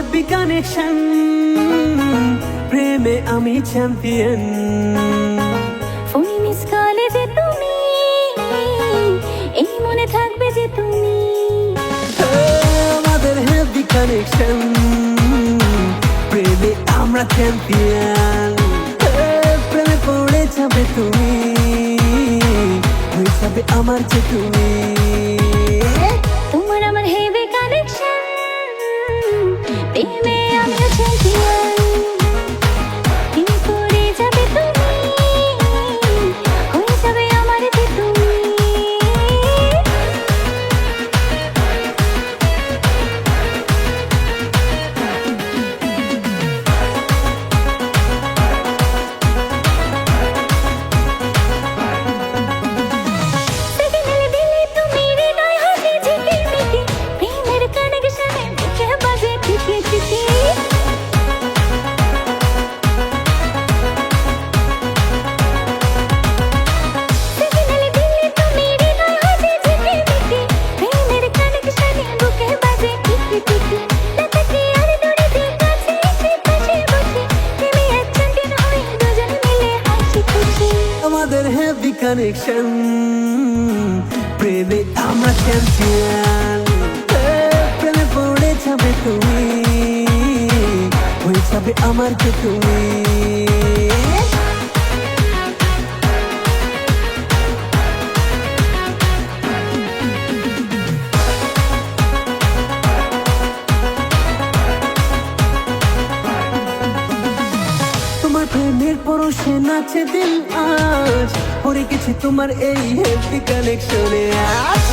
Happy connection, প্রেমে আমি champion. ফোনে মিস কলে যে তুমি, এই মনে থাকবে যে তুমি। আমাদের হ্যাপি কানেকশন, প্রেমে আমরা চ্যাম্পিয়ন। প্রেমে পড়ে যাবে তুমি, হয়ে যাবে আমার যে তুমি। তোমার আমার হেভি কানেকশন, প্রেমে আমিও চ্যাম্পিয়ন। প্রেমে পড়ে যাবে তুমি, হয়ে যাবে আমার যে তুমি। আমাদের হ্যাপি কানেকশন, প্রেমে আমরা চ্যাম্পিয়ন। প্রেমে পড়ে যাবে তুমি, হয়ে যাবে আমার যে তুমি। তোমার প্রেমের পরশে নাচে দিল আজ, পড়ে গেছে তোমার এই হ্যাপি কানেকশনে আজ।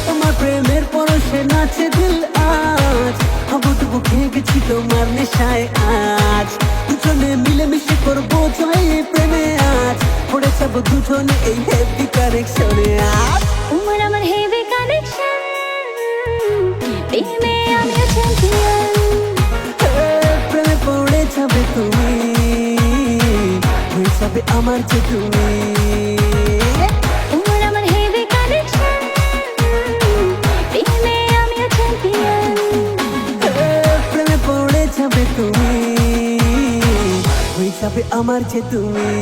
তোমার প্রেমের পরশে নাচে দিল আজ, হাবুডুবু খেয়ে গেছি তোমার নেশায় আজ। দুজনে মিলেমিশে করবো জয় প্রেমে আজ, পড়ে যাবো দুজনে এই হ্যাপি কানেকশনে আজ। তোমার আমার হেভি কানেকশন, প্রেমে আমিও চ্যাম্পিয়ন। প্রেমে পড়ে যাবে তুমি, হয়ে যাবে আমার যে তুমি। তোমার আমার হেভি কানেকশন, প্রেমে আমিও চ্যাম্পিয়ন। প্রেমে পড়ে যাবে তুমি, হয়ে যাবে আমার যে তুমি।